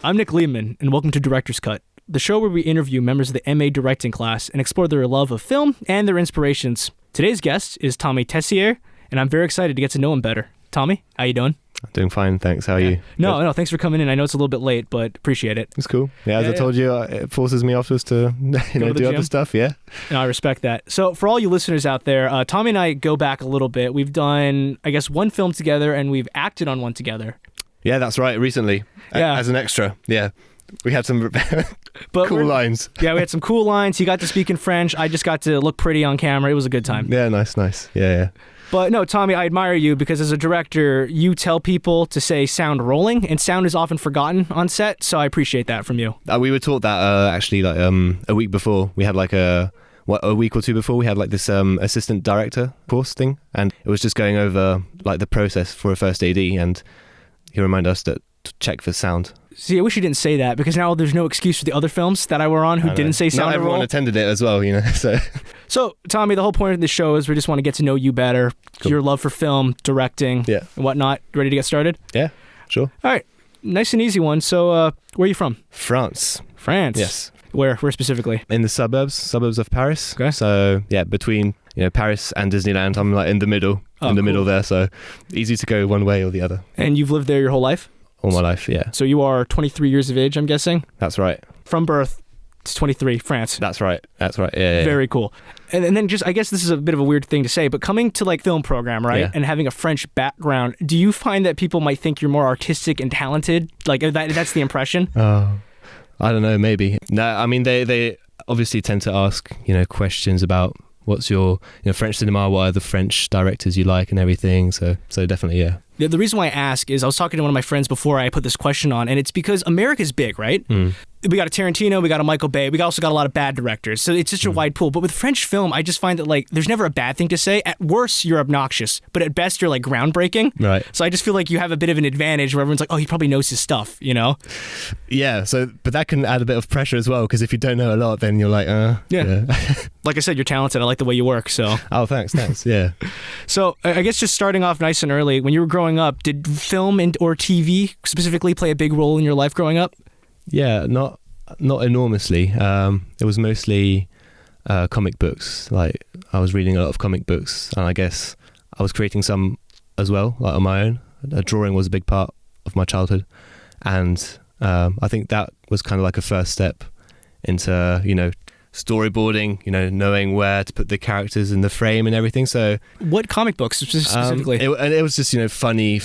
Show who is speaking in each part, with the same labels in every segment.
Speaker 1: I'm Nic Leibman, and welcome to Director's Cut, the show where we interview members of the MA directing class and explore their love of film and their inspirations. Today's guest is Tommy Tessier, and I'm very excited to get to know him better. Tommy, how you doing?
Speaker 2: I'm doing fine, thanks. How are you?
Speaker 1: No, thanks for coming in. I know it's a little bit late, but appreciate it.
Speaker 2: It's cool. As I told you, it forces me afterwards to do other stuff, yeah.
Speaker 1: No, I respect that. So for all you listeners out there, Tommy and I go back a little bit. We've done, I guess, one film together, and we've acted on one together.
Speaker 2: Yeah, that's right, recently. As an extra, yeah. We had some cool lines.
Speaker 1: Yeah, we had some cool lines. He got to speak in French. I just got to look pretty on camera. It was a good time.
Speaker 2: Yeah, nice. Yeah.
Speaker 1: But no, Tommy, I admire you because as a director, you tell people to say sound rolling, and sound is often forgotten on set, so I appreciate that from you.
Speaker 2: We were taught that actually like a week before. We had like a week or two before, we had like this assistant director course thing, and it was just going over like the process for a first AD, and he reminded us to check for sound.
Speaker 1: See, I wish you didn't say that, because now there's no excuse for the other films that I were on who didn't say sound.
Speaker 2: Not everyone attended it as well,
Speaker 1: So, Tommy, the whole point of this show is we just want to get to know you better, your love for film, directing, and whatnot. Ready to get started?
Speaker 2: Yeah, sure.
Speaker 1: All right, nice and easy one. So, where are you from?
Speaker 2: France.
Speaker 1: Yes. Where specifically?
Speaker 2: In the suburbs of Paris.
Speaker 1: Okay.
Speaker 2: So, yeah, between Paris and Disneyland, I'm like in the middle, middle there. So, easy to go one way or the other.
Speaker 1: And you've lived there your whole life?
Speaker 2: All my life, yeah.
Speaker 1: So you are 23 years of age, I'm guessing?
Speaker 2: That's right.
Speaker 1: From birth to 23, France.
Speaker 2: That's right, yeah.
Speaker 1: Very cool. And then just, I guess this is a bit of a weird thing to say, but coming to like film program, right? Yeah. And having a French background, do you find that people might think you're more artistic and talented? Like that's the impression?
Speaker 2: I don't know, maybe. No, I mean, they obviously tend to ask, questions about what's your French cinema, what are the French directors you like and everything. So definitely, yeah.
Speaker 1: The reason why I ask is I was talking to one of my friends before I put this question on, and it's because America's big, right? We got a Tarantino, we got a Michael Bay, we also got a lot of bad directors, so it's such a wide pool. But with French film, I just find that like there's never a bad thing to say. At worst, you're obnoxious, but at best, you're like groundbreaking.
Speaker 2: Right.
Speaker 1: So I just feel like you have a bit of an advantage where everyone's like, oh, he probably knows his stuff,
Speaker 2: Yeah. But that can add a bit of pressure as well, because if you don't know a lot, then you're like, yeah.
Speaker 1: Like I said, you're talented. I like the way you work. So.
Speaker 2: Oh, thanks. Yeah.
Speaker 1: So I guess just starting off nice and early, when you were growing up, did film or TV specifically play a big role in your life growing up?
Speaker 2: Yeah, not enormously. It was mostly comic books. Like I was reading a lot of comic books, and I guess I was creating some as well, like on my own. Drawing was a big part of my childhood, and I think that was kind of like a first step into storyboarding, knowing where to put the characters in the frame and everything. So
Speaker 1: what comic books specifically?
Speaker 2: It was just funny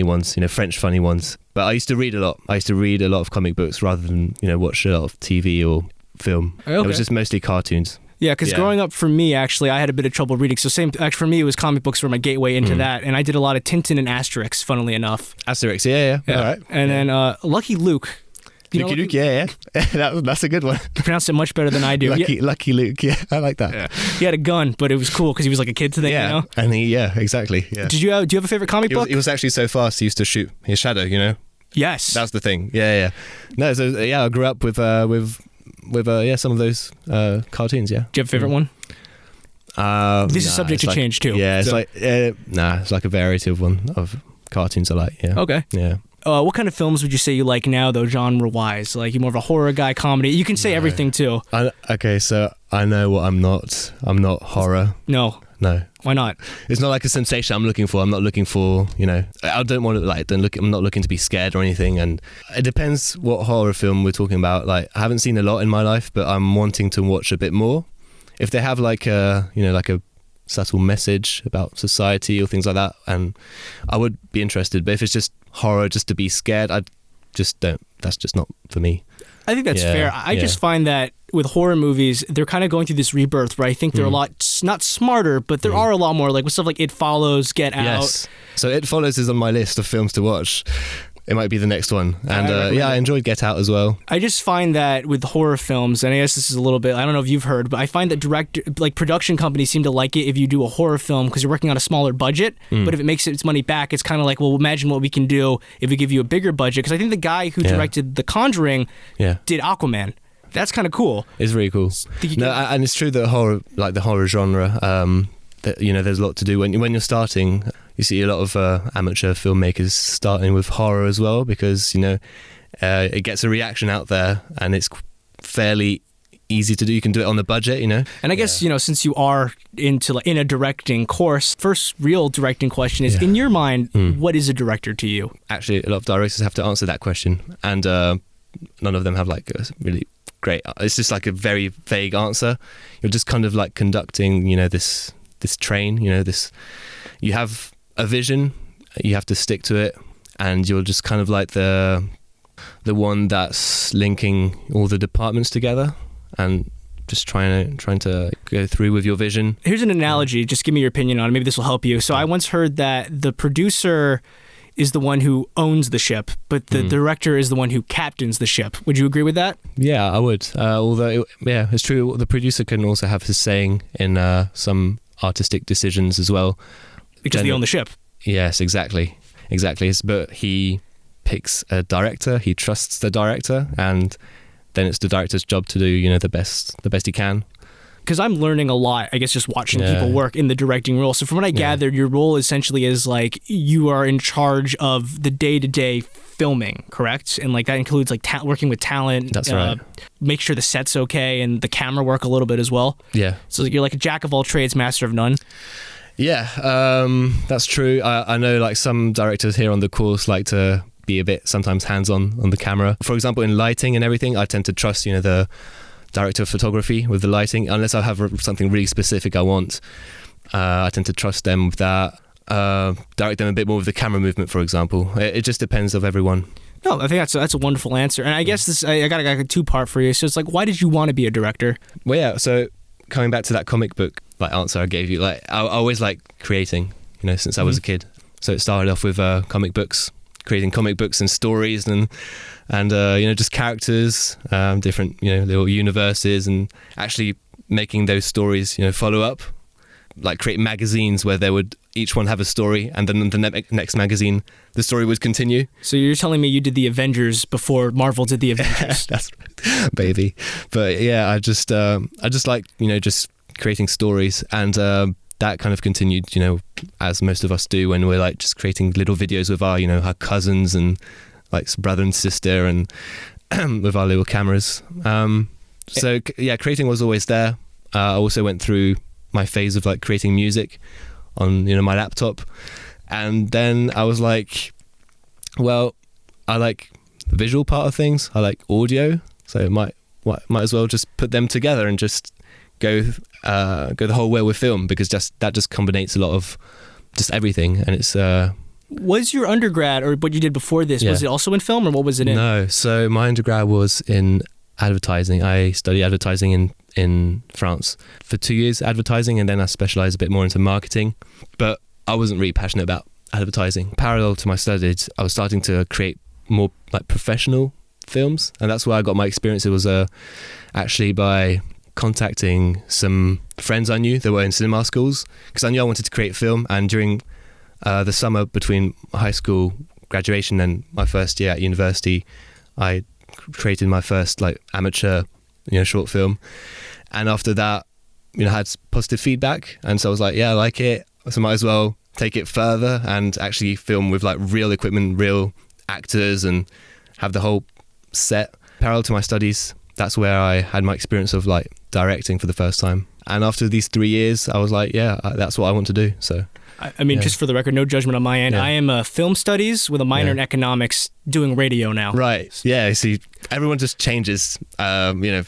Speaker 2: ones, French funny ones. But I used to read a lot. I used to read a lot of comic books rather than watch a lot of TV or film. Okay. It was just mostly cartoons.
Speaker 1: Yeah, because growing up for me, actually, I had a bit of trouble reading. So actually for me, it was comic books were my gateway into that. And I did a lot of Tintin and Asterix, funnily enough.
Speaker 2: Asterix, yeah. All right.
Speaker 1: And then Lucky Luke.
Speaker 2: Lucky Luke, yeah. That's a good one.
Speaker 1: You pronounced it much better than I do.
Speaker 2: Lucky Luke, yeah, I like that.
Speaker 1: Yeah. He had a gun, but it was cool because he was like a kid to them,
Speaker 2: and exactly. Yeah.
Speaker 1: Do you have a favorite comic book?
Speaker 2: He was actually so fast, he used to shoot his shadow,
Speaker 1: Yes.
Speaker 2: That's the thing, yeah. No, so I grew up with some of those cartoons, yeah.
Speaker 1: Do you have a favorite one? This is subject to change too.
Speaker 2: Yeah, it's it's like a variety of cartoons I like, yeah.
Speaker 1: Okay.
Speaker 2: Yeah.
Speaker 1: What kind of films would you say you like now, though, genre-wise? Like, you more of a horror guy, comedy? You can say everything, too.
Speaker 2: Okay, so I know what I'm not. I'm not horror.
Speaker 1: No. Why not?
Speaker 2: It's not like a sensation I'm looking for. I'm not looking for, I don't want to, I'm not looking to be scared or anything. And it depends what horror film we're talking about. Like, I haven't seen a lot in my life, but I'm wanting to watch a bit more. If they have like a subtle message about society or things like that, and I would be interested. But if it's just horror just to be scared, I just don't. That's just not for me.
Speaker 1: I think that's fair. I just find that with horror movies, they're kind of going through this rebirth where I think they're a lot, not smarter, but there are a lot more, like with stuff like It Follows, Get Out.
Speaker 2: Yes. So It Follows is on my list of films to watch. It might be the next one. And I enjoyed Get Out as well.
Speaker 1: I just find that with horror films, and I guess this is a little bit, I don't know if you've heard, but I find that production companies seem to like it if you do a horror film because you're working on a smaller budget. But if it makes its money back, it's kind of like, well, imagine what we can do if we give you a bigger budget. Because I think the guy who directed The Conjuring did Aquaman. That's kind of cool.
Speaker 2: It's really cool. And it's true that horror, like the horror genre, that, there's a lot to do when you're starting. You see a lot of amateur filmmakers starting with horror as well because it gets a reaction out there, and it's fairly easy to do. You can do it on the budget, you know.
Speaker 1: And I guess, you know, since you are in a directing course, first real directing question is, in your mind, what is a director to you?
Speaker 2: Actually, a lot of directors have to answer that question, and none of them have like a really great. It's just like a very vague answer. You're just kind of like conducting, you know, this train, you know, you have a vision, you have to stick to it, and you're just kind of like the one that's linking all the departments together and just trying to go through with your vision.
Speaker 1: Here's an analogy. Just give me your opinion on it. Maybe this will help you. So I once heard that the producer is the one who owns the ship, but the director is the one who captains the ship. Would you agree with that?
Speaker 2: Yeah, I would. Although, it's true. The producer can also have his saying in some artistic decisions as well.
Speaker 1: Because they own the ship.
Speaker 2: Yes, exactly. But he picks a director, he trusts the director, and then it's the director's job to do, you know, the best he can. Because
Speaker 1: I'm learning a lot, I guess, just watching people work in the directing role. So from what I gathered, your role essentially is like you are in charge of the day-to-day filming, correct? And like that includes like working with talent.
Speaker 2: That's right.
Speaker 1: Make sure the set's okay and the camera work a little bit as well.
Speaker 2: Yeah.
Speaker 1: So you're like a jack of all trades, master of none.
Speaker 2: Yeah, that's true. I know like some directors here on the course like to be a bit sometimes hands-on on the camera. For example, in lighting and everything, I tend to trust, you know, the director of photography with the lighting, unless I have something really specific I want. I tend to trust them with that. Direct them a bit more with the camera movement, for example. It just depends of everyone.
Speaker 1: No, I think that's a wonderful answer. And I guess I got a two-part for you. So it's like, why did you want to be a director?
Speaker 2: Well, yeah, so coming back to that comic book like answer I gave you, like I always like creating, you know, since I was a kid. So it started off with comic books, creating comic books and stories and you know, just characters, different, you know, little universes, and actually making those stories, you know, follow up, like create magazines where they would each one have a story, and then the next magazine the story would continue. So
Speaker 1: you're telling me you did the Avengers before Marvel did the Avengers?
Speaker 2: That's right, baby. But yeah, I just like, you know, just creating stories, and that kind of continued, you know, as most of us do when we're like just creating little videos with our, you know, our cousins and like brother and sister, and with our little cameras. So yeah, creating was always there. I also went through my phase of like creating music on, you know, my laptop, and then I was like, well, I like the visual part of things, I like audio, so might as well just put them together and just go the whole way with film, because that just combines a lot of just everything. And it's
Speaker 1: was your undergrad, or what you did before this, was it also in film, or what was it in?
Speaker 2: No, so my undergrad was in advertising. I studied advertising in France for 2 years, advertising, and then I specialised a bit more into marketing. But I wasn't really passionate about advertising. Parallel to my studies, I was starting to create more like professional films, and that's where I got my experience. It was actually by contacting some friends I knew that were in cinema schools, because I knew I wanted to create film. And during the summer between high school graduation and my first year at university, I created my first like amateur, you know, short film. And after that, you know, I had positive feedback, and so I was like, yeah, I like it, so might as well take it further and actually film with like real equipment, real actors, and have the whole set. Parallel to my studies, that's where I had my experience of like directing for the first time. And after these 3 years, I was like, yeah, that's what I want to do. So
Speaker 1: I mean, just for the record, no judgment on my end. I am film studies with a minor in economics, doing radio now.
Speaker 2: Right. Yeah. See, everyone just changes. You know,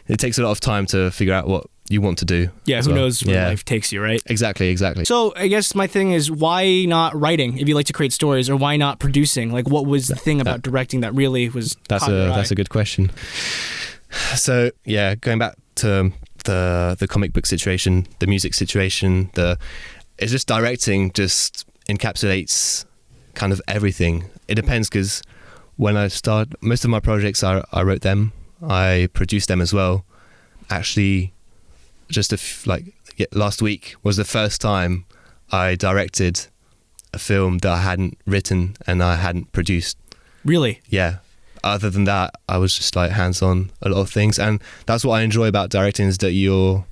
Speaker 2: it takes a lot of time to figure out what you want to do.
Speaker 1: Yeah. Who knows where life takes you, right?
Speaker 2: Exactly.
Speaker 1: So I guess my thing is, why not writing if you like to create stories, or why not producing? Like, what was the thing about directing that really was?
Speaker 2: That's a good question. So yeah, going back to the comic book situation, the music situation, it's just directing just encapsulates kind of everything. It depends, because when I start, most of my projects, I wrote them, I produced them as well. Actually, just last week was the first time I directed a film that I hadn't written and I hadn't produced.
Speaker 1: Really?
Speaker 2: Yeah. Other than that, I was just like hands-on a lot of things, and that's what I enjoy about directing, is that you're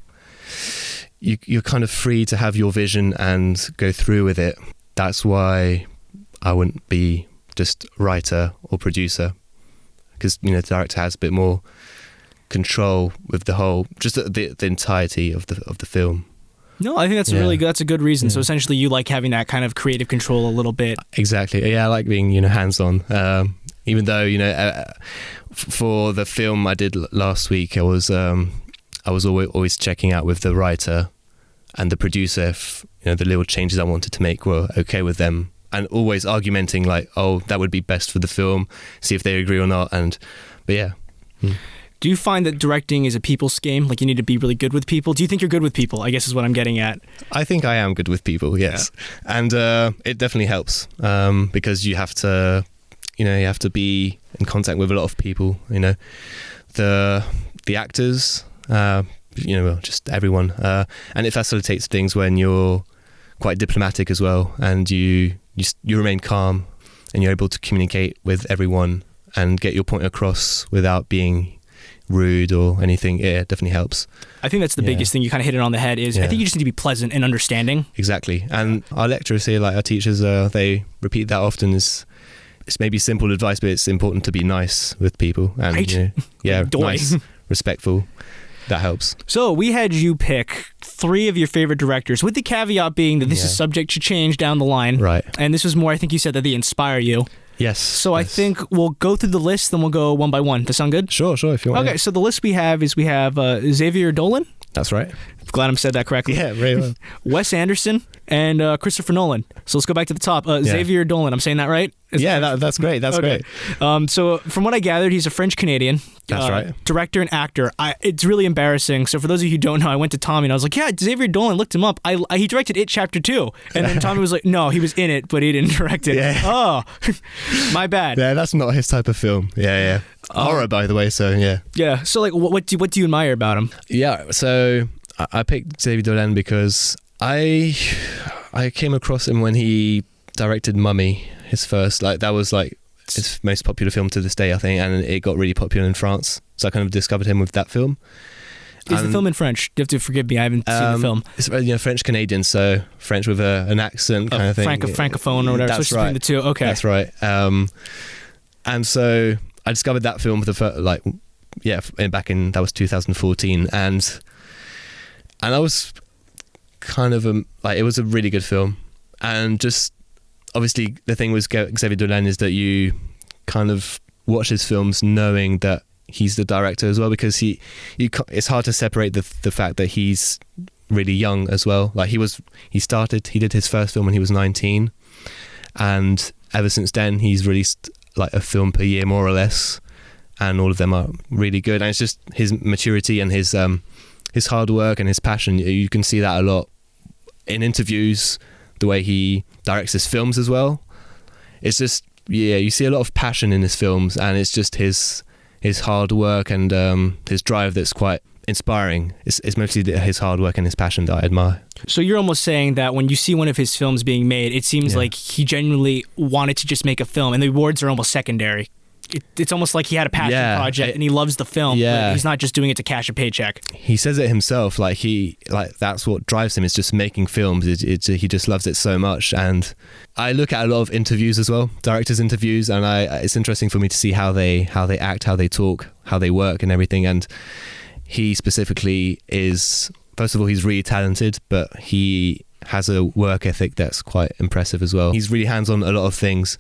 Speaker 2: kind of free to have your vision and go through with it. That's why I wouldn't be just writer or producer, because the director has a bit more control with the whole, just the entirety of the film.
Speaker 1: No, I think that's that's a good reason. So essentially you like having that kind of creative control a little bit.
Speaker 2: Exactly. Yeah, I like being, hands-on. Even though, for the film I did last week, I was always checking out with the writer and the producer if, the little changes I wanted to make were okay with them, and always argumenting like, oh, that would be best for the film, see if they agree or not. But yeah.
Speaker 1: Do you find that directing is a people's game? Like, you need to be really good with people? Do you think you're good with people, I guess is what I'm getting at? I
Speaker 2: think I am good with people, yes. Yeah. And it definitely helps because you have to, you have to be in contact with a lot of people, the actors, just everyone. And it facilitates things when you're quite diplomatic as well, and you remain calm and you're able to communicate with everyone and get your point across without being rude or anything. Yeah, it definitely helps.
Speaker 1: I think that's the biggest thing. You kind of hit it on the head is I think you just need to be pleasant and understanding.
Speaker 2: Exactly. And our lecturers here, like our teachers, they repeat that often. It's maybe simple advice, but it's important to be nice with people and
Speaker 1: right?
Speaker 2: Nice, respectful. That helps.
Speaker 1: So we had you pick 3 of your favorite directors, with the caveat being that this is subject to change down the line.
Speaker 2: Right.
Speaker 1: And this was more, I think you said that they inspire you.
Speaker 2: Yes.
Speaker 1: So I think we'll go through the list, then we'll go one by one. Does that sound good?
Speaker 2: Sure, if you want.
Speaker 1: Okay, so the list we have is Xavier Dolan.
Speaker 2: That's right.
Speaker 1: Glad I said that correctly.
Speaker 2: Yeah, very well.
Speaker 1: Wes Anderson and Christopher Nolan. So let's go back to the top. Xavier Dolan, I'm saying that right?
Speaker 2: That's great. That's great.
Speaker 1: So from what I gathered, he's a French-Canadian.
Speaker 2: That's right.
Speaker 1: Director and actor. It's really embarrassing. So for those of you who don't know, I went to Tommy and I was like, Xavier Dolan, looked him up. He directed It Chapter 2. And then Tommy was like, no, he was in it, but he didn't direct it.
Speaker 2: Yeah.
Speaker 1: Oh, my bad.
Speaker 2: Yeah, that's not his type of film. Yeah. Horror, by the way, so yeah.
Speaker 1: Yeah, so like, what do you admire about him?
Speaker 2: Yeah, so I picked Xavier Dolan because I came across him when he directed Mummy, his first, that was his most popular film to this day, I think, and it got really popular in France. So I kind of discovered him with that film.
Speaker 1: Is the film in French? You have to forgive me, I haven't seen the film.
Speaker 2: It's French-Canadian, so French with an accent kind of thing.
Speaker 1: Francophone or whatever.
Speaker 2: That's
Speaker 1: so between the two. Okay.
Speaker 2: That's right. And so I discovered that film for the first, that was 2014, and I was kind of it was a really good film, and just obviously the thing with Xavier Dolan is that you kind of watch his films knowing that he's the director as well, because it's hard to separate the fact that he's really young as well. Like he did his first film when he was 19, and ever since then he's released a film per year more or less, and all of them are really good. And it's just his maturity and his hard work and his passion. You can see that a lot in interviews, the way he directs his films as well. It's just you see a lot of passion in his films, and it's just his hard work and his drive that's quite inspiring. It's mostly his hard work and his passion that I admire.
Speaker 1: So you're almost saying that when you see one of his films being made, it seems like he genuinely wanted to just make a film, and the awards are almost secondary. It's almost like he had a passion project and he loves the film, but he's not just doing it to cash a paycheck.
Speaker 2: He says it himself, that's what drives him, is just making films. He just loves it so much. And I look at a lot of interviews as well, directors' interviews, and it's interesting for me to see how they act, how they talk, how they work and everything. And he specifically is, first of all, he's really talented, but he has a work ethic that's quite impressive as well. He's really hands-on a lot of things,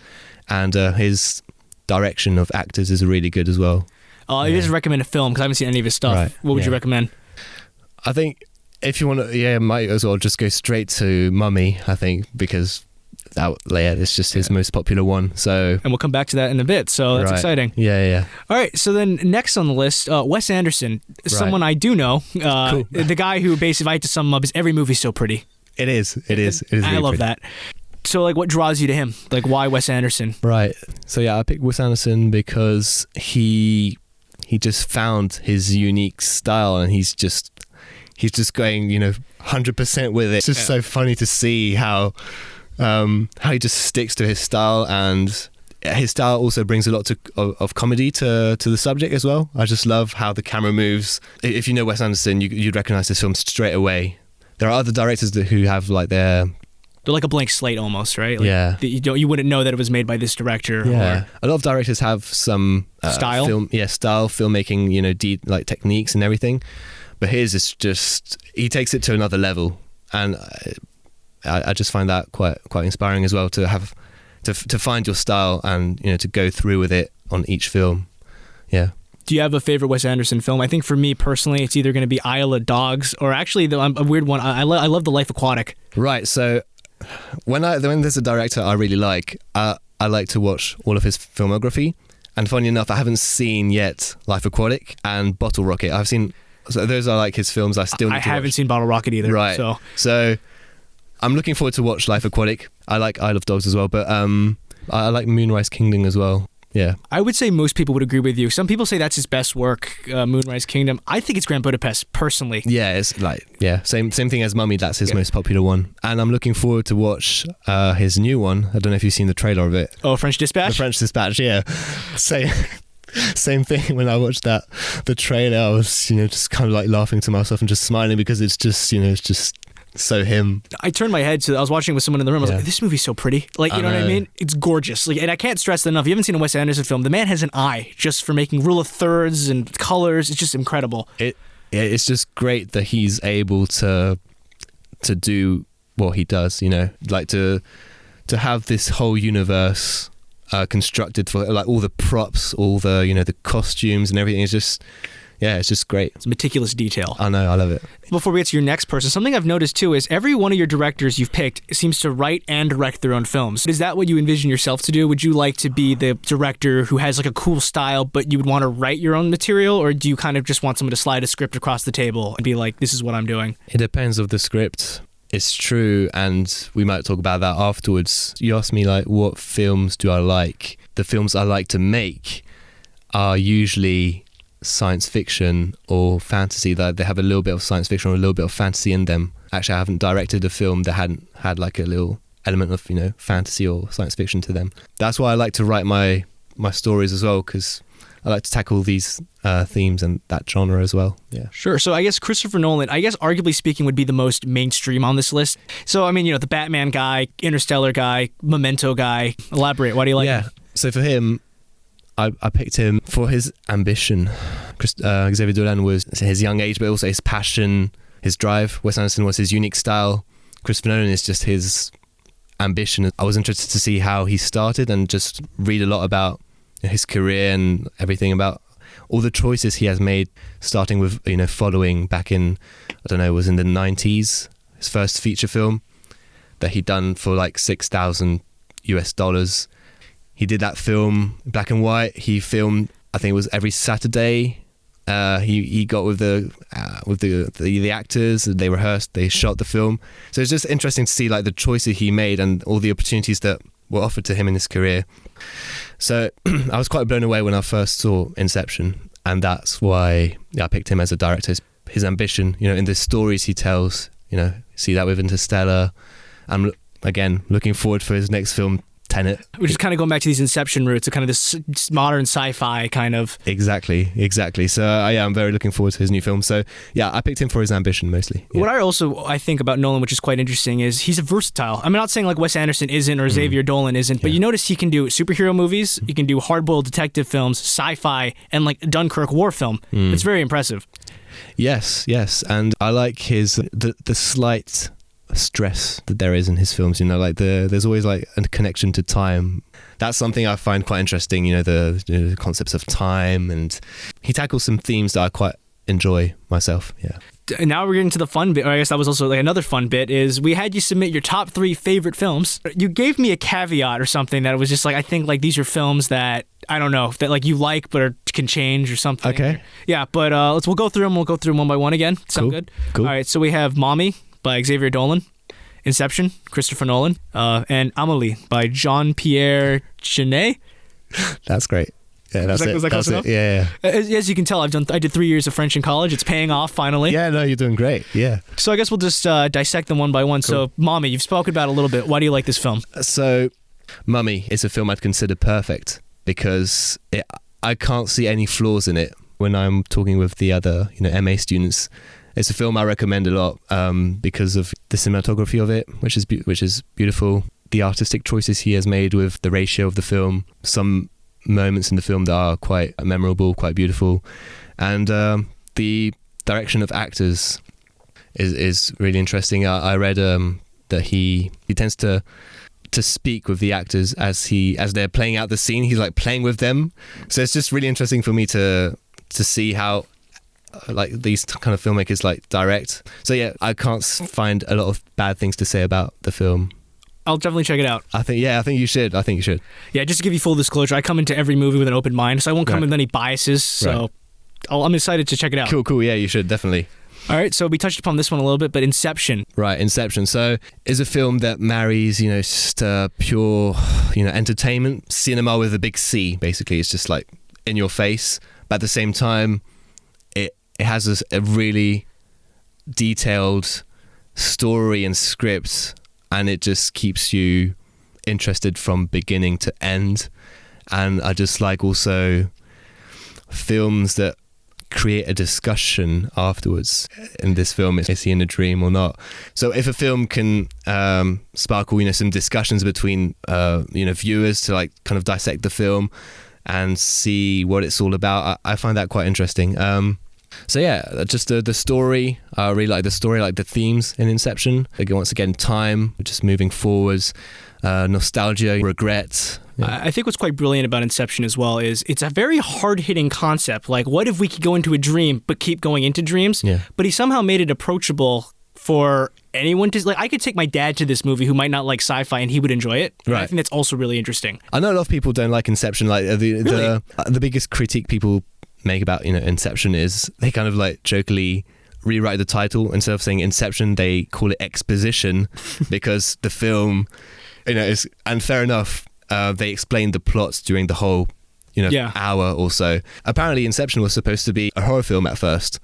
Speaker 2: and his direction of actors is really good as well.
Speaker 1: You just recommend a film, because I haven't seen any of his stuff.
Speaker 2: Right.
Speaker 1: What would you recommend?
Speaker 2: I think if you want to, might as well just go straight to Mummy, I think, because it's just his most popular one. So, and
Speaker 1: we'll come back to that in a bit, so that's exciting.
Speaker 2: Yeah.
Speaker 1: All right, so then next on the list, Wes Anderson, someone I do know. Cool. The guy who basically, if I had to sum him up, is every movie's so pretty.
Speaker 2: It is.
Speaker 1: I love that. So, what draws you to him? Why Wes Anderson?
Speaker 2: Right. So, I picked Wes Anderson because he just found his unique style, and he's just going, 100% with it. It's just so funny to see how he just sticks to his style, and his style also brings a lot of comedy to the subject as well. I just love how the camera moves. If you know Wes Anderson, you'd recognize this film straight away. There are other directors who have
Speaker 1: They're like a blank slate almost, right? Like,
Speaker 2: Yeah.
Speaker 1: You wouldn't know that it was made by this director.
Speaker 2: Yeah, a lot of directors have some
Speaker 1: Style?
Speaker 2: style, filmmaking, like techniques and everything. But his is just, he takes it to another level, and I just find that quite inspiring as well, to have to find your style and to go through with it on each film. Yeah.
Speaker 1: Do you have a favorite Wes Anderson film? I think for me personally, it's either going to be Isle of Dogs, or actually, a weird one. I love The Life Aquatic.
Speaker 2: Right. So when there's a director I really like, I like to watch all of his filmography. And funny enough, I haven't seen yet Life Aquatic and Bottle Rocket. So those are like his films I still need to watch.
Speaker 1: I haven't seen Bottle Rocket either.
Speaker 2: Right. So I'm looking forward to watch Life Aquatic. I like Isle of Dogs as well, but I like Moonrise Kingdom as well. Yeah.
Speaker 1: I would say most people would agree with you. Some people say that's his best work, Moonrise Kingdom. I think it's Grand Budapest, personally.
Speaker 2: Yeah, it's same thing as Mummy. That's his most popular one. And I'm looking forward to watch his new one. I don't know if you've seen the trailer of it.
Speaker 1: Oh, French Dispatch?
Speaker 2: The French Dispatch, yeah. Same thing when I watched the trailer. I was, just kind of like laughing to myself and just smiling, because it's just, it's just so him.
Speaker 1: I turned my head to, I was watching with someone in the room. I was like, this movie's so pretty. Like, you know what I mean? It's gorgeous. Like, and I can't stress that enough. If you haven't seen a Wes Anderson film, the man has an eye just for making rule of thirds and colors. It's just incredible.
Speaker 2: It's just great that he's able to do what he does, like to have this whole universe constructed for, like, all the props, all the, the costumes and everything. Is just, it's just great.
Speaker 1: It's meticulous detail.
Speaker 2: I know, I love it.
Speaker 1: Before we get to your next person, something I've noticed too is every one of your directors you've picked seems to write and direct their own films. Is that what you envision yourself to do? Would you like to be the director who has like a cool style, but you would want to write your own material? Or do you kind of just want someone to slide a script across the table and be like, this is what I'm doing?
Speaker 2: It depends of the script. It's true, and we might talk about that afterwards. You asked me, like, what films do I like? The films I like to make are usually science fiction or fantasy, that they have a little bit of science fiction or a little bit of fantasy in them. Actually, I haven't directed a film that hadn't had like a little element of fantasy or science fiction to them. That's why I like to write my stories as well, because I like to tackle these themes and that genre as well. Yeah.
Speaker 1: Sure. So I guess Christopher Nolan, arguably speaking, would be the most mainstream on this list. So, I mean, the Batman guy, Interstellar guy, Memento guy. Elaborate. Why do you like him?
Speaker 2: So for him, I picked him for his ambition. Xavier Dolan was his young age, but also his passion, his drive. Wes Anderson was his unique style. Christopher Nolan is just his ambition. I was interested to see how he started and just read a lot about his career and everything, about all the choices he has made, starting with, following back in, I don't know, it was in the 90s, his first feature film that he'd done for like $6,000. He did that film black and white. He filmed, I think it was every Saturday. He got with the actors. They rehearsed. They shot the film. So it's just interesting to see like the choices he made and all the opportunities that were offered to him in his career. So I was quite blown away when I first saw Inception, and that's why I picked him as a director. His ambition, in the stories he tells. See that with Interstellar. I'm again looking forward for his next film, Tenet.
Speaker 1: Which is kind of going back to these Inception roots, of kind of this modern sci-fi kind of.
Speaker 2: Exactly. So I'm very looking forward to his new film. So I picked him for his ambition mostly. Yeah.
Speaker 1: What I think about Nolan, which is quite interesting, is he's versatile. I'm not saying like Wes Anderson isn't or Xavier Dolan isn't, but you notice he can do superhero movies, he can do hard-boiled detective films, sci-fi, and like Dunkirk war film. It's very impressive.
Speaker 2: Yes, and I like the slight stress that there is in his films, like there's always like a connection to time. That's something I find quite interesting, the concepts of time, and he tackles some themes that I quite enjoy myself.
Speaker 1: And now we're getting to the fun bit, or I guess that was also like another fun bit, is we had you submit your top 3 favorite films. You gave me a caveat or something that was just like, I think like these are films that I don't know that like you like but can change or something.
Speaker 2: Okay.
Speaker 1: Yeah, but we'll go through them. We'll go through them one by one again. Sound good?
Speaker 2: Cool.
Speaker 1: All right, so we have Mommy by Xavier Dolan, Inception, Christopher Nolan, and Amélie by Jean-Pierre Jeunet.
Speaker 2: That's great. Yeah, that's it.
Speaker 1: Was that close enough?
Speaker 2: Yeah.
Speaker 1: As you can tell, I did 3 years of French in college. It's paying off finally.
Speaker 2: Yeah, no, you're doing great. Yeah.
Speaker 1: So I guess we'll just dissect them one by one. Cool. So, Mommy, you've spoken about it a little bit. Why do you like this film?
Speaker 2: So, Mummy is a film I'd consider perfect because I can't see any flaws in it. When I'm talking with the other, MA students, It's a film I recommend a lot because of the cinematography of it, which is beautiful. The artistic choices he has made with the ratio of the film, some moments in the film that are quite memorable, quite beautiful, and the direction of actors is really interesting. I read that he tends to speak with the actors as they're playing out the scene. He's like playing with them, so it's just really interesting for me to see how like these kind of filmmakers like direct. So yeah, I can't find a lot of bad things to say about the film.
Speaker 1: I'll definitely check it out.
Speaker 2: I think you should.
Speaker 1: Yeah, just to give you full disclosure, I come into every movie with an open mind, so I won't come with any biases. So I'm excited to check it out.
Speaker 2: Cool. Yeah, you should definitely.
Speaker 1: All right, so we touched upon this one a little bit, but Inception.
Speaker 2: Right, Inception. So it's a film that marries, just pure, entertainment, cinema with a big C, basically. It's just like in your face. But at the same time, it has a really detailed story and script, and it just keeps you interested from beginning to end. And I just like also films that create a discussion afterwards. In this film, is he in a dream or not? So if a film can sparkle some discussions between viewers to like kind of dissect the film and see what it's all about, I find that quite interesting. So yeah, just the story. I really like the story, like the themes in Inception. Again, once again, time, just moving forwards, nostalgia, regret. Yeah.
Speaker 1: I think what's quite brilliant about Inception as well is it's a very hard-hitting concept. Like, what if we could go into a dream but keep going into dreams?
Speaker 2: Yeah.
Speaker 1: But he somehow made it approachable for anyone to like. I could take my dad to this movie who might not like sci-fi and he would enjoy it.
Speaker 2: Right.
Speaker 1: I think that's also really interesting.
Speaker 2: I know a lot of people don't like Inception. Like
Speaker 1: Really?
Speaker 2: the biggest critique people make about Inception is they kind of like jokingly rewrite the title. Instead of saying Inception, they call it exposition because the film, is, and fair enough. They explained the plots during the whole, hour or so. Apparently, Inception was supposed to be a horror film at first.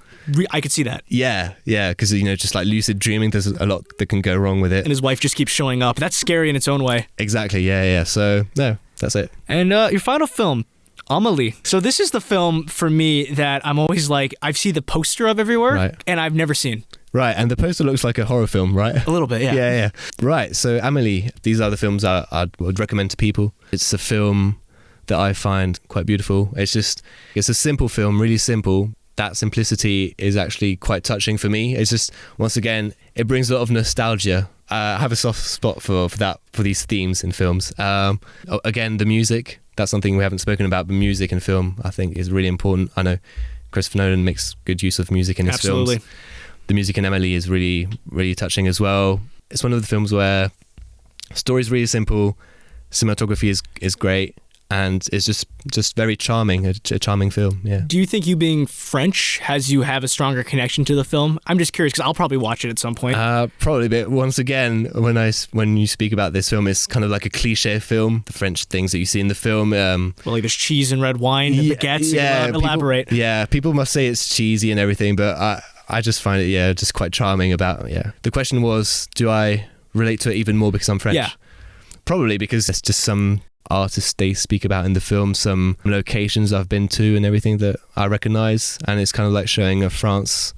Speaker 1: I could see that.
Speaker 2: Yeah, because just like lucid dreaming, there's a lot that can go wrong with it.
Speaker 1: And his wife just keeps showing up. That's scary in its own way.
Speaker 2: Exactly. Yeah. So no, that's it.
Speaker 1: And your final film, Amélie. So this is the film for me that I'm always like, I've seen the poster of everywhere,
Speaker 2: right,
Speaker 1: and I've never seen.
Speaker 2: Right, and the poster looks like a horror film, right? A
Speaker 1: little bit, yeah.
Speaker 2: Yeah. Right, so Amélie, these are the films I would recommend to people. It's a film that I find quite beautiful. It's a simple film, really simple. That simplicity is actually quite touching for me. It's just, once again, it brings a lot of nostalgia. I have a soft spot for these themes in films. Again, the music, that's something we haven't spoken about, but music in film, I think, is really important. I know Christopher Nolan makes good use of music in his films.
Speaker 1: Absolutely.
Speaker 2: The music in Amélie is really, really touching as well. It's one of the films where story is really simple, cinematography is great, and it's just very charming, a charming film, yeah.
Speaker 1: Do you think you being French has you have a stronger connection to the film? I'm just curious because I'll probably watch it at some point.
Speaker 2: Probably, but once again, when you speak about this film, it's kind of like a cliche film. The French things that you see in the film.
Speaker 1: Well, like there's cheese and red wine and baguettes. Yeah, elaborate.
Speaker 2: People must say it's cheesy and everything, but I just find it, just quite charming about, The question was, do I relate to it even more because I'm French?
Speaker 1: Yeah.
Speaker 2: Probably because it's just some artists they speak about in the film, some locations I've been to and everything that I recognise, and it's kind of like showing a France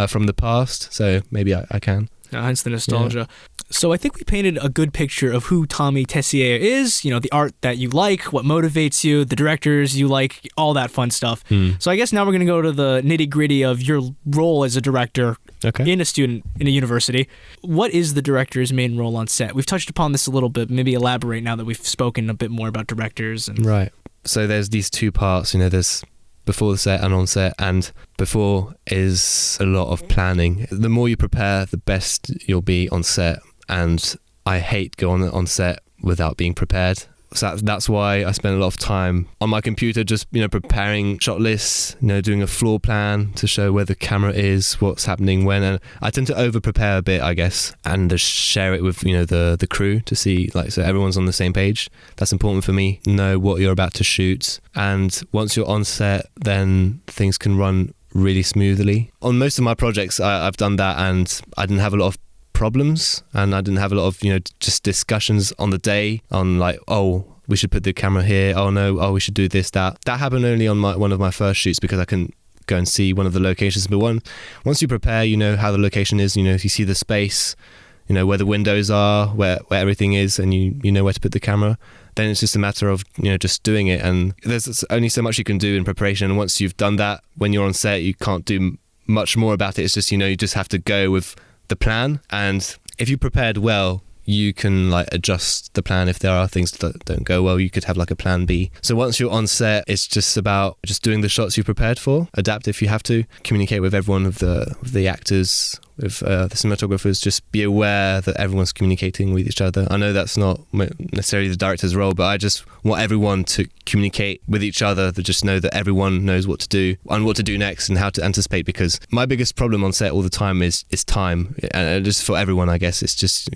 Speaker 2: from the past, so maybe I can.
Speaker 1: Hence the nostalgia. Yeah. So I think we painted a good picture of who Tommy Tessier is, the art that you like, what motivates you, the directors you like, all that fun stuff. So I guess now we're going to go to the nitty-gritty of your role as a director in a university. What is the director's main role on set? We've touched upon this a little bit. Maybe elaborate now that we've spoken a bit more about directors.
Speaker 2: Right. So there's these two parts, there's before the set and on set, and before is a lot of planning. The more you prepare, the best you'll be on set, and I hate going on set without being prepared. So that's why I spend a lot of time on my computer just, preparing shot lists, doing a floor plan to show where the camera is, what's happening when. And I tend to over-prepare a bit, I guess, and just share it with, the crew to see, so everyone's on the same page. That's important for me, know what you're about to shoot. And once you're on set, then things can run really smoothly. On most of my projects, I've done that, and I didn't have a lot of problems, and I didn't have a lot of just discussions on the day on we should put the camera here, we should do this, that happened only on one of my first shoots because I couldn't go and see one of the locations. But once you prepare, you know how the location is, you know, if you see the space, you know where the windows are, where everything is, and you know where to put the camera, then it's just a matter of, you know, just doing it. And there's only so much you can do in preparation. And once you've done that, when you're on set, you can't do much more about it. It's just, you know, you just have to go with the plan. And if you prepared well, you can like adjust the plan. If there are things that don't go well, you could have like a plan B. So once you're on set, it's just about just doing the shots you prepared for, adapt if you have to, communicate with everyone of the actors, with the cinematographers, just be aware that everyone's communicating with each other. I know that's not necessarily the director's role, but I just want everyone to communicate with each other, to just know that everyone knows what to do and what to do next and how to anticipate, because my biggest problem on set all the time is time. And just for everyone, I guess, it's just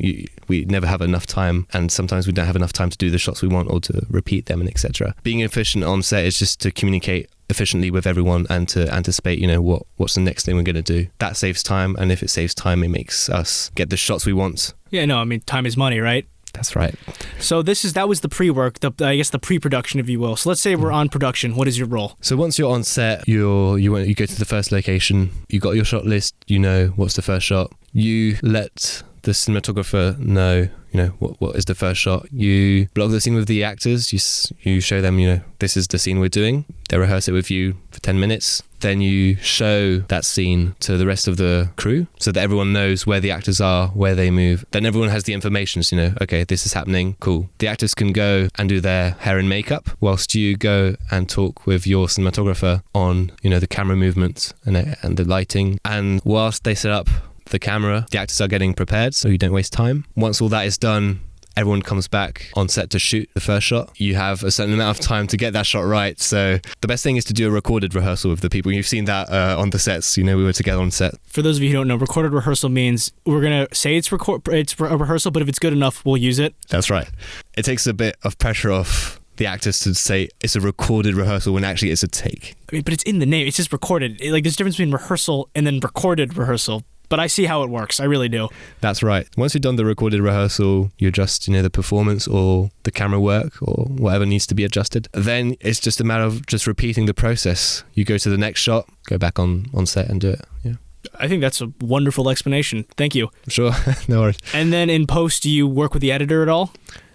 Speaker 2: we never have enough time, and sometimes we don't have enough time to do the shots we want or to repeat them and etc. Being efficient on set is just to communicate efficiently with everyone and to anticipate, you know, what's the next thing we're going to do. That saves time, and if it saves time, it makes us get the shots we want.
Speaker 1: Yeah, no, I mean, time is money, right?
Speaker 2: That's right.
Speaker 1: So that was the pre-work, I guess the pre-production, if you will. So let's say we're on production. What is your role?
Speaker 2: So once you're on set, you go to the first location. You got your shot list. You know what's the first shot. You let the cinematographer know, you know, what is the first shot. You block the scene with the actors. You show them, you know, this is the scene we're doing. They rehearse it with you for 10 minutes. Then you show that scene to the rest of the crew so that everyone knows where the actors are, where they move. Then everyone has the information, so, you know, okay, this is happening, cool. The actors can go and do their hair and makeup whilst you go and talk with your cinematographer on, you know, the camera movements and the lighting. And whilst they set up the camera, the actors are getting prepared so you don't waste time. Once all that is done, everyone comes back on set to shoot the first shot. You have a certain amount of time to get that shot right. So the best thing is to do a recorded rehearsal with the people. You've seen that on the sets. You know, we were together on set. For
Speaker 1: those of you who don't know, recorded rehearsal means we're going to say it's a rehearsal, but if it's good enough, we'll use it.
Speaker 2: That's right. It takes a bit of pressure off the actors to say it's a recorded rehearsal when actually it's a take.
Speaker 1: I mean, but it's in the name. It's just recorded. Like, there's a difference between rehearsal and then recorded rehearsal. But I see how it works. I really do.
Speaker 2: That's right. Once you've done the recorded rehearsal, you adjust, you know, the performance or the camera work or whatever needs to be adjusted. Then it's just a matter of just repeating the process. You go to the next shot, go back on set and do it. Yeah.
Speaker 1: I think that's a wonderful explanation. Thank you.
Speaker 2: Sure. No worries.
Speaker 1: And then in post, do you work with the editor at all?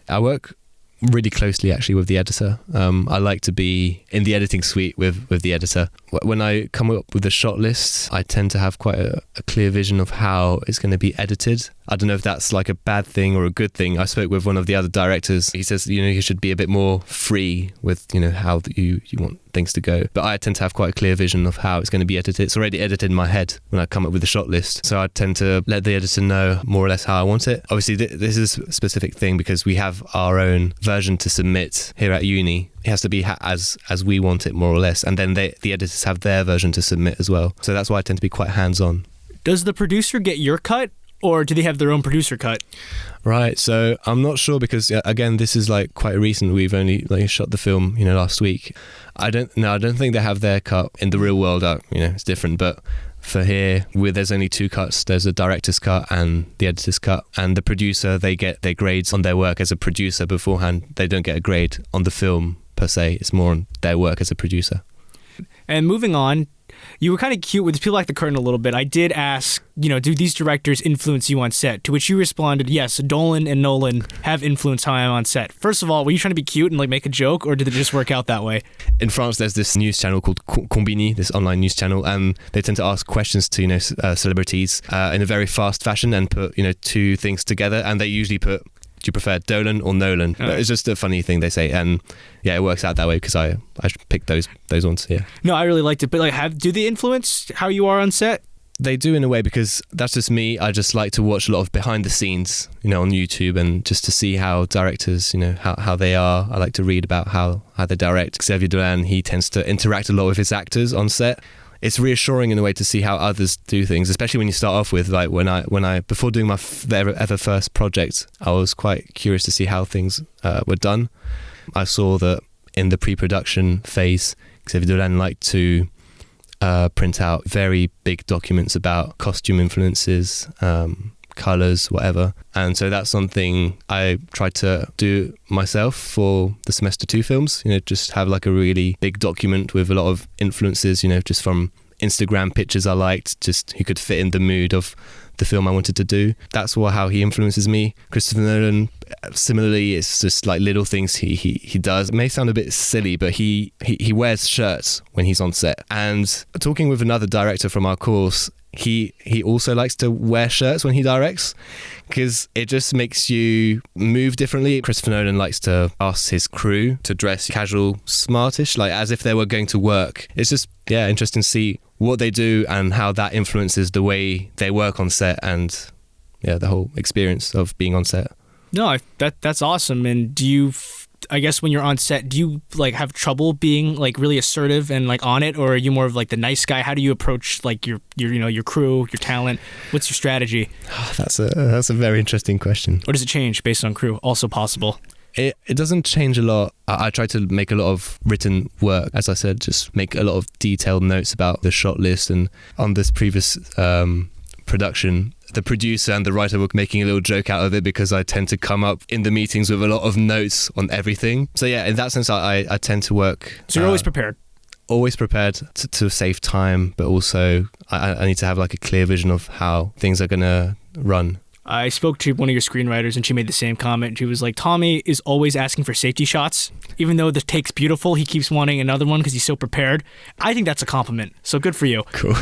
Speaker 2: I work really closely actually with the editor. I like to be in the editing suite with the editor. When I come up with a shot list, I tend to have quite a clear vision of how it's going to be edited. I don't know if that's like a bad thing or a good thing. I spoke with one of the other directors. He says, you know, you should be a bit more free with, you know, how you want things to go. But I tend to have quite a clear vision of how it's going to be edited. It's already edited in my head when I come up with the shot list. So I tend to let the editor know more or less how I want it. Obviously, this is a specific thing because we have our own version to submit here at uni. It has to be as we want it, more or less. And then the editors have their version to submit as well. So that's why I tend to be quite hands-on.
Speaker 1: Does the producer get your cut? Or do they have their own producer cut?
Speaker 2: Right, so I'm not sure because again, this is like quite recent. We've only shot the film, you know, last week. I don't think they have their cut in the real world. You know, it's different. But for here, there's only two cuts. There's a director's cut and the editor's cut. And the producer, they get their grades on their work as a producer beforehand. They don't get a grade on the film per se. It's more on their work as a producer.
Speaker 1: And moving on, you were kind of cute with Peel Back the Curtain a little bit. I did ask, you know, do these directors influence you on set? To which you responded, yes, Dolan and Nolan have influenced how I'm on set. First of all, were you trying to be cute and like make a joke, or did it just work out that way?
Speaker 2: In France, there's this news channel called Combini, this online news channel, and they tend to ask questions to, you know, celebrities in a very fast fashion and put, you know, two things together, and they usually put, do you prefer Dolan or Nolan? Oh. It's just a funny thing they say, and yeah, it works out that way because I picked those ones. Yeah.
Speaker 1: No, I really liked it, but like, do they influence how you are on set?
Speaker 2: They do in a way because that's just me. I just like to watch a lot of behind the scenes, you know, on YouTube, and just to see how directors, you know, how they are. I like to read about how they direct. Xavier Dolan, he tends to interact a lot with his actors on set. It's reassuring in a way to see how others do things, especially when you start off with, like, when I before doing my ever first project, I was quite curious to see how things were done. I saw that in the pre-production phase, Xavier Dolan liked to print out very big documents about costume influences, colours, whatever. And so that's something I tried to do myself for the semester 2 films, you know, just have like a really big document with a lot of influences, you know, just from Instagram pictures I liked, just who could fit in the mood of the film I wanted to do. That's how he influences me. Christopher Nolan, similarly, it's just like little things he does. It may sound a bit silly, but he wears shirts when he's on set. And talking with another director from our course, he also likes to wear shirts when he directs, because it just makes you move differently. Christopher Nolan likes to ask his crew to dress casual, smartish, like as if they were going to work. It's just, interesting to see what they do and how that influences the way they work on set and, the whole experience of being on set.
Speaker 1: No, that's awesome. And do you, I guess when you're on set, do you like have trouble being like really assertive and like on it, or are you more of like the nice guy? How do you approach like your crew, your talent? What's your strategy?
Speaker 2: That's a very interesting question.
Speaker 1: Or does it change based on crew? Also possible.
Speaker 2: It doesn't change a lot. I try to make a lot of written work. As I said, just make a lot of detailed notes about the shot list. And on this previous production, the producer and the writer were making a little joke out of it because I tend to come up in the meetings with a lot of notes on everything. So in that sense, I tend to work.
Speaker 1: So you're always prepared?
Speaker 2: Always prepared to save time, but also I need to have like a clear vision of how things are going to run.
Speaker 1: I spoke to one of your screenwriters and she made the same comment. She was like, Tommy is always asking for safety shots. Even though the take's beautiful, he keeps wanting another one because he's so prepared. I think that's a compliment. So good for you.
Speaker 2: Cool.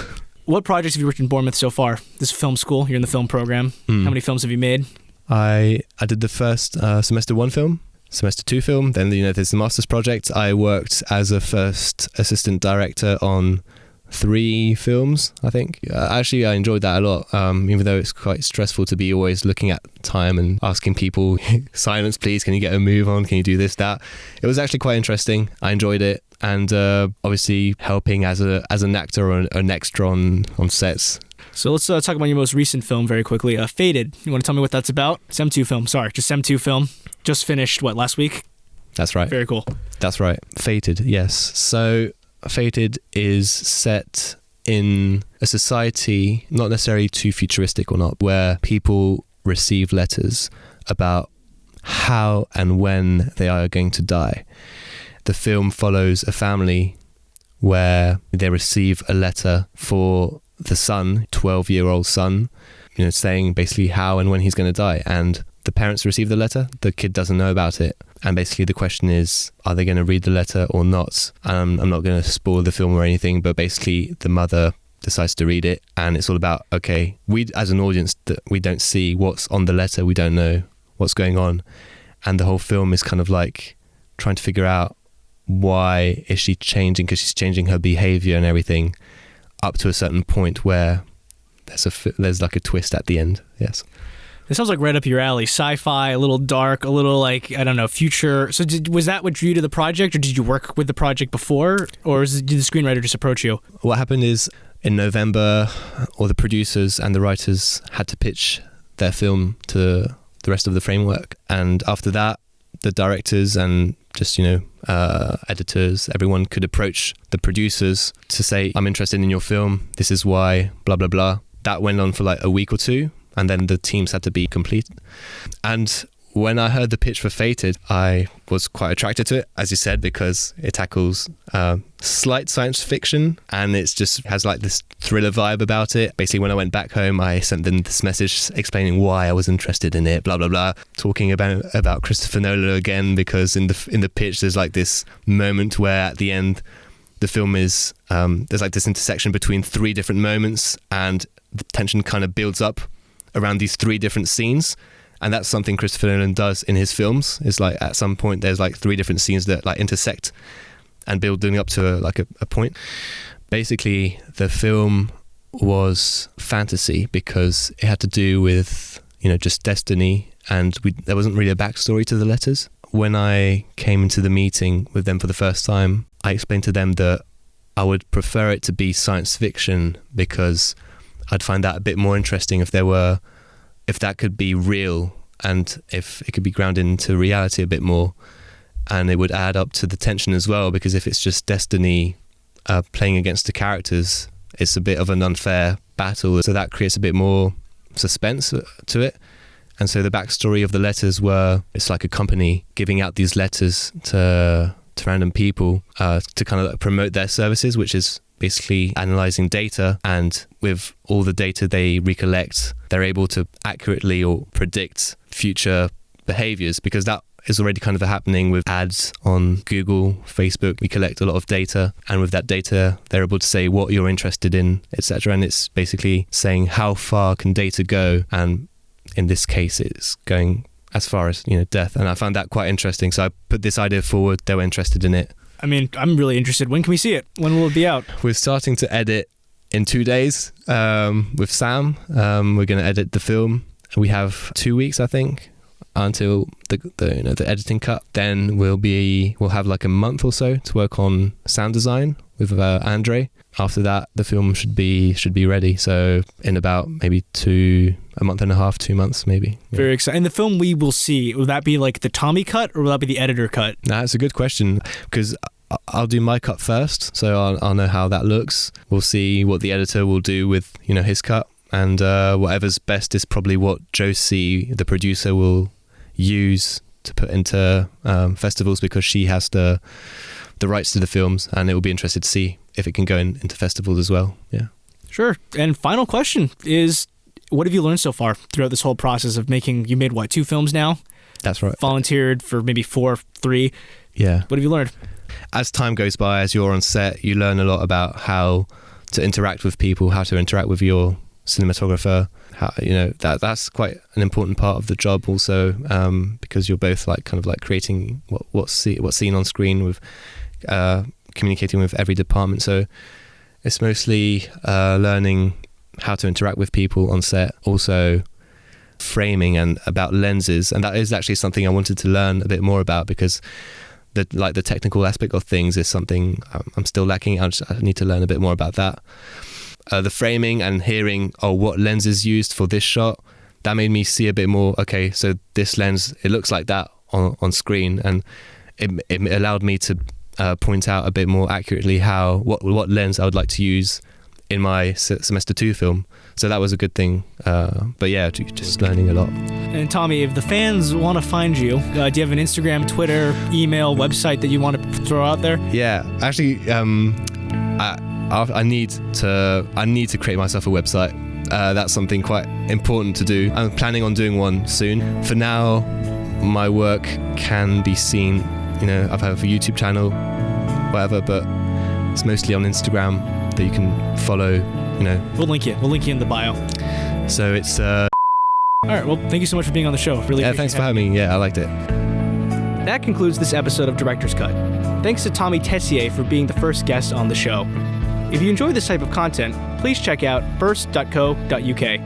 Speaker 1: What projects have you worked in Bournemouth so far? This is film school. You're in the film program. How many films have you made?
Speaker 2: I did the first semester 1 film, semester 2 film. Then there's the master's project. I worked as a first assistant director on 3 films, I think. Actually, I enjoyed that a lot, even though it's quite stressful to be always looking at time and asking people, silence please, can you get a move on, can you do this, that. It was actually quite interesting. I enjoyed it, and obviously helping as an actor or an extra on sets.
Speaker 1: So let's talk about your most recent film very quickly, Faded. You want to tell me what that's about? Sem 2 film, just Sem 2 film. Just finished, last week?
Speaker 2: That's right.
Speaker 1: Very cool.
Speaker 2: That's right. Faded, yes. So Faded is set in a society, not necessarily too futuristic or not, where people receive letters about how and when they are going to die. The film follows a family where they receive a letter for the son, 12-year-old son, saying basically how and when he's going to die. And the parents receive the letter, the kid doesn't know about it. And basically the question is, are they going to read the letter or not? I'm not going to spoil the film or anything, but basically the mother decides to read it. And it's all about, okay, we as an audience, we don't see what's on the letter. We don't know what's going on. And the whole film is kind of like trying to figure out, why is she changing? Because she's changing her behavior and everything up to a certain point where there's like a twist at the end. Yes.
Speaker 1: This sounds like right up your alley. Sci-fi, a little dark, a little like, I don't know, future. So was that what drew you to the project, or did you work with the project before, or did the screenwriter just approach you?
Speaker 2: What happened is in November, all the producers and the writers had to pitch their film to the rest of the framework. And after that, the directors and just, editors, everyone could approach the producers to say, I'm interested in your film. This is why, blah, blah, blah. That went on for like a week or two. And then the teams had to be complete. And when I heard the pitch for Fated, I was quite attracted to it, as you said, because it tackles slight science fiction, and it just has like this thriller vibe about it. Basically, when I went back home, I sent them this message explaining why I was interested in it, blah, blah, blah, talking about Christopher Nolan again, because in the pitch, there's like this moment where at the end, the film is, there's like this intersection between 3 different moments, and the tension kind of builds up around these 3 different scenes. And that's something Christopher Nolan does in his films. It's like at some point there's like 3 different scenes that like intersect and building up to a point. Basically, the film was fantasy because it had to do with, just destiny, and there wasn't really a backstory to the letters. When I came into the meeting with them for the first time, I explained to them that I would prefer it to be science fiction because I'd find that a bit more interesting if that could be real and if it could be grounded into reality a bit more, and it would add up to the tension as well, because if it's just destiny playing against the characters, it's a bit of an unfair battle, so that creates a bit more suspense to it. And so the backstory of the letters it's like a company giving out these letters to random people to kind of promote their services, which is basically analyzing data, and with all the data they recollect, they're able to accurately or predict future behaviors, because that is already kind of happening with ads on Google, Facebook. We collect a lot of data, and with that data, they're able to say what you're interested in, etc. And it's basically saying how far can data go, and in this case, it's going as far as, death. And I found that quite interesting. So I put this idea forward. They were interested in it.
Speaker 1: I mean, I'm really interested. When can we see it? When will it be out?
Speaker 2: We're starting to edit in 2 days with Sam. We're going to edit the film. We have 2 weeks, I think, until the editing cut. Then we'll have like a month or so to work on sound design with Andre. After that, the film should be ready. So in about maybe a month and a half, 2 months maybe. Yeah.
Speaker 1: Very exciting. And the film we will see, will that be like the Tommy cut, or will that be the editor cut?
Speaker 2: That's a good question, because I'll do my cut first, so I'll know how that looks. We'll see what the editor will do with his cut, and whatever's best is probably what Josie, the producer, will use to put into festivals, because she has the rights to the films, and it will be interesting to see if it can go into festivals as well. Yeah.
Speaker 1: Sure. And final question is, what have you learned so far throughout this whole process of making? You made 2 films now?
Speaker 2: That's right.
Speaker 1: Volunteered for maybe 3.
Speaker 2: Yeah.
Speaker 1: What have you learned?
Speaker 2: As time goes by, as you're on set, you learn a lot about how to interact with people, how to interact with your cinematographer. How, that's quite an important part of the job also, because you're both creating what's seen on screen, with communicating with every department. So it's mostly learning how to interact with people on set, also framing and about lenses. And that is actually something I wanted to learn a bit more about, because the technical aspect of things is something I'm still lacking. I need to learn a bit more about that. The framing and hearing, what lens is used for this shot, that made me see a bit more, okay, so this lens, it looks like that on screen. And it allowed me to point out a bit more accurately what lens I would like to use in my semester 2 film. So that was a good thing. But yeah, just learning a lot.
Speaker 1: And Tommy, if the fans want to find you, do you have an Instagram, Twitter, email, website that you want to throw out there?
Speaker 2: Yeah, actually, I need to create myself a website. That's something quite important to do. I'm planning on doing one soon. For now, my work can be seen, I have a YouTube channel, whatever, but it's mostly on Instagram that you can follow,
Speaker 1: We'll link you in the bio.
Speaker 2: So it's
Speaker 1: all right, well, thank you so much for being on the show. Really
Speaker 2: thanks for having me. Yeah, I liked it.
Speaker 1: That concludes this episode of Director's Cut. Thanks to Tommy Tessier for being the first guest on the show. If you enjoy this type of content, please check out burst.co.uk.